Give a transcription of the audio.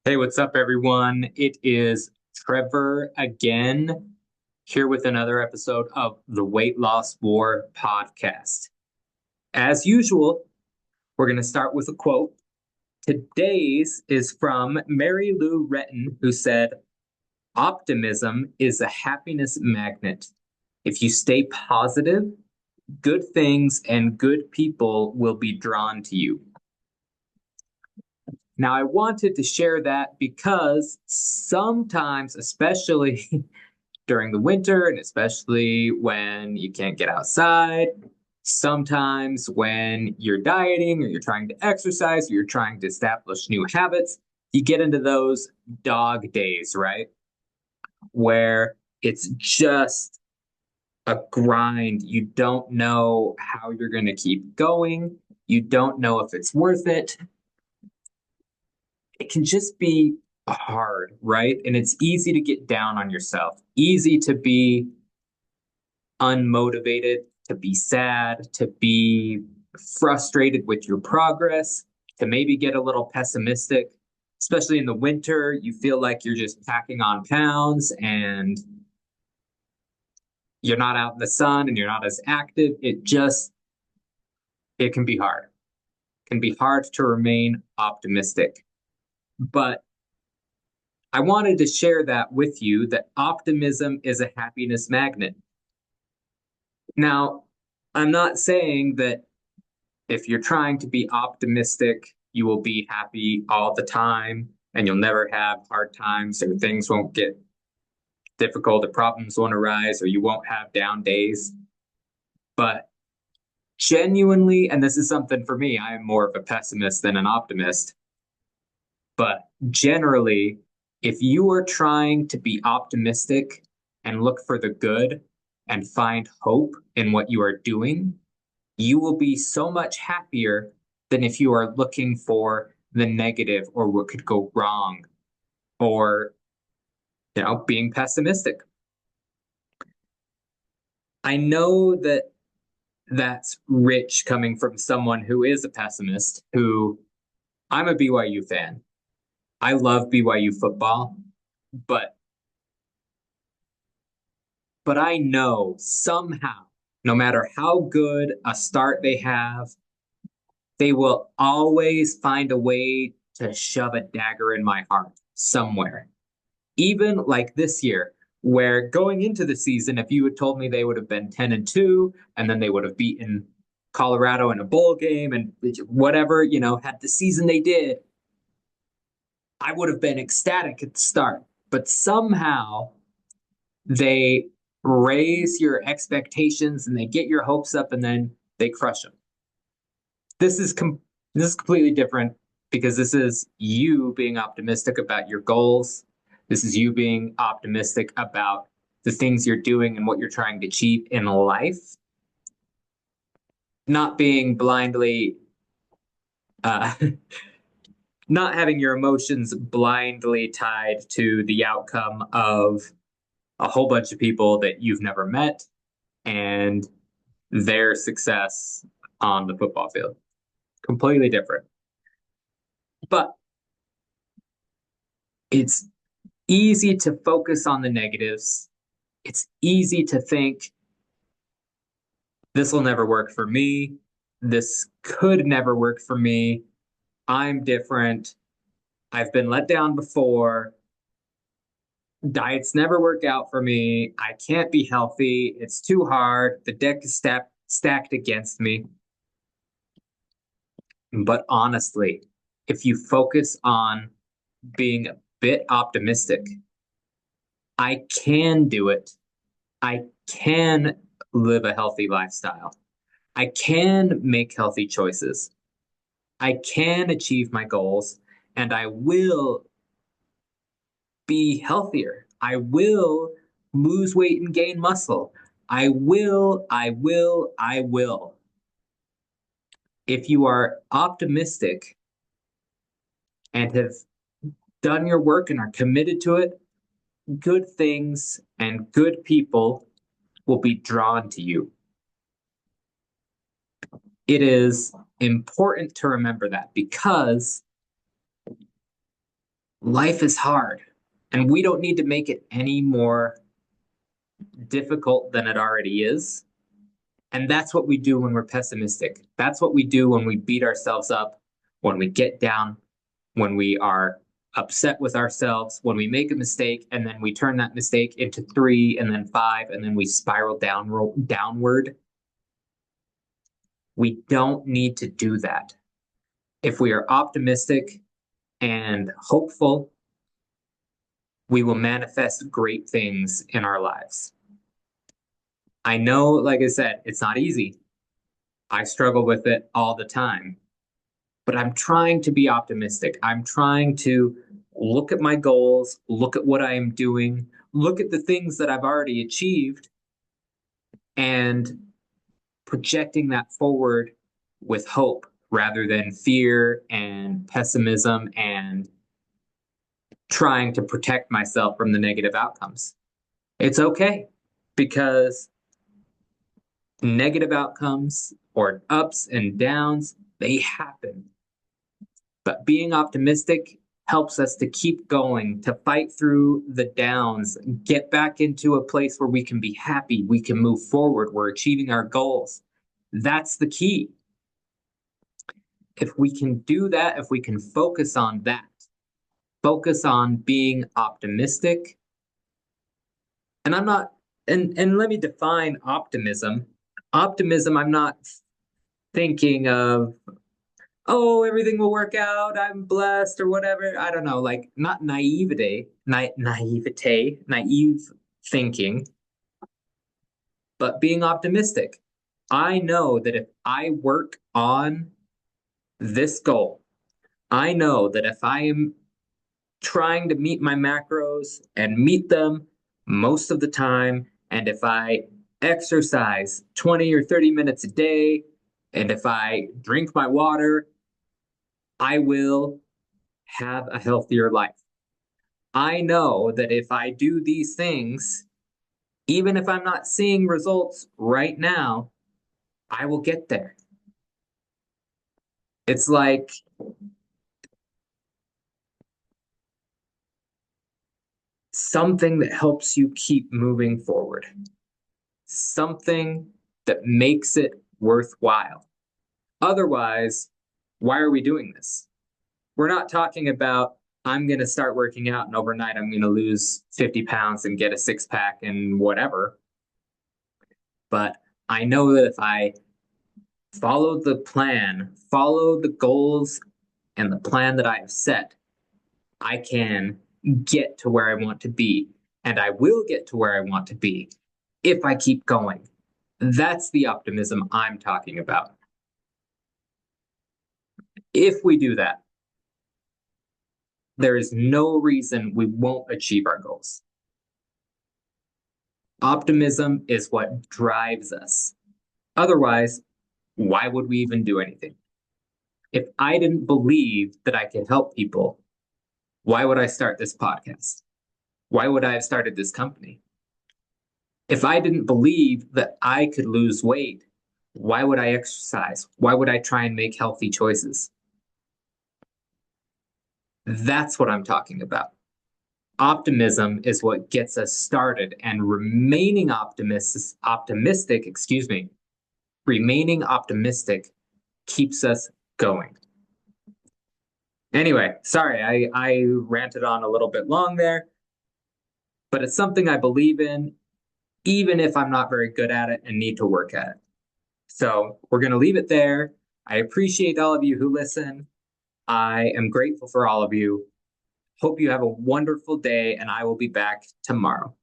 Hey, what's up, everyone? It is Trevor again, here with another episode of the Weight Loss War podcast. As usual, we're going to start with a quote. Today's is from Mary Lou Retton, who said, "Optimism is a happiness magnet. If you stay positive, good things and good people will be drawn to you." Now, I wanted to share that because sometimes, especially during the winter, and especially when you can't get outside, sometimes when you're dieting or you're trying to exercise or you're trying to establish new habits, you get into those dog days, right? Where it's just a grind. You don't know how you're going to keep going. You don't know if it's worth it. It can just be hard, right? And it's easy to get down on yourself, easy to be unmotivated, to be sad, to be frustrated with your progress, to maybe get a little pessimistic. Especially in the winter, you feel like you're just packing on pounds and you're not out in the sun and you're not as active. It can be hard. It can be hard to remain optimistic. But I wanted to share that with you that optimism is a happiness magnet. Now, I'm not saying that if you're trying to be optimistic, you will be happy all the time and you'll never have hard times or things won't get difficult or problems won't arise or you won't have down days. But genuinely, and this is something for me, I am more of a pessimist than an optimist. But generally, if you are trying to be optimistic and look for the good and find hope in what you are doing, you will be so much happier than if you are looking for the negative or what could go wrong or, being pessimistic. I know that that's rich coming from someone who is a pessimist, who I'm a BYU fan. I love BYU football, but but I know somehow, no matter how good a start they have, they will always find a way to shove a dagger in my heart somewhere. Even like this year, where going into the season, if you had told me they would have been 10-2, and then they would have beaten Colorado in a bowl game and whatever, had the season they did, I would have been ecstatic at the start. But somehow they raise your expectations and they get your hopes up and then they crush them. This is this is completely different because this is you being optimistic about your goals. This is you being optimistic about the things you're doing and what you're trying to achieve in life. Not being blindly, uh, not having your emotions blindly tied to the outcome of a whole bunch of people that you've never met and their success on the football field. Completely different. But it's easy to focus on the negatives. It's easy to think, this will never work for me. This could never work for me. I'm different. I've been let down before. Diets never work out for me. I can't be healthy. It's too hard. The deck is stacked against me. But honestly, if you focus on being a bit optimistic, I can do it. I can live a healthy lifestyle. I can make healthy choices. I can achieve my goals and I will be healthier. I will lose weight and gain muscle. I will. If you are optimistic and have done your work and are committed to it, good things and good people will be drawn to you. It is important to remember that because life is hard, and we don't need to make it any more difficult than it already is. And that's what we do when we're pessimistic. That's what we do when we beat ourselves up, when we get down, when we are upset with ourselves, when we make a mistake and then we turn that mistake into three and then five and then we spiral downward. We don't need to do that. If we are optimistic and hopeful, we will manifest great things in our lives. I know, like I said, it's not easy. I struggle with it all the time, but I'm trying to be optimistic. I'm trying to look at my goals, look at what I am doing, look at the things that I've already achieved, and projecting that forward with hope rather than fear and pessimism and trying to protect myself from the negative outcomes. It's okay because negative outcomes or ups and downs, they happen. But being optimistic helps us to keep going, to fight through the downs, get back into a place where we can be happy, we can move forward, we're achieving our goals. That's the key. If we can do that, if we can focus on that, focus on being optimistic. And I'm not, and let me define optimism. Optimism, I'm not thinking of, oh, everything will work out, I'm blessed or whatever. I don't know, like not naive thinking, but being optimistic. I know that if I work on this goal, I know that if I am trying to meet my macros and meet them most of the time, and if I exercise 20 or 30 minutes a day, and if I drink my water, I will have a healthier life. I know that if I do these things, even if I'm not seeing results right now, I will get there. It's like something that helps you keep moving forward, something that makes it worthwhile. Otherwise, why are we doing this? We're not talking about, I'm going to start working out and overnight I'm going to lose 50 pounds and get a six pack and whatever. But I know that if I follow the plan, follow the goals and the plan that I have set, I can get to where I want to be. And I will get to where I want to be if I keep going. That's the optimism I'm talking about. If we do that, there is no reason we won't achieve our goals. Optimism is what drives us. Otherwise, why would we even do anything? If I didn't believe that I could help people, why would I start this podcast? Why would I have started this company? If I didn't believe that I could lose weight, why would I exercise? Why would I try and make healthy choices? That's what I'm talking about. Optimism is what gets us started, and remaining optimistic keeps us going. Anyway, sorry, I ranted on a little bit long there, but it's something I believe in, even if I'm not very good at it and need to work at it. So we're going to leave it there. I appreciate all of you who listen. I am grateful for all of you. Hope you have a wonderful day, and I will be back tomorrow.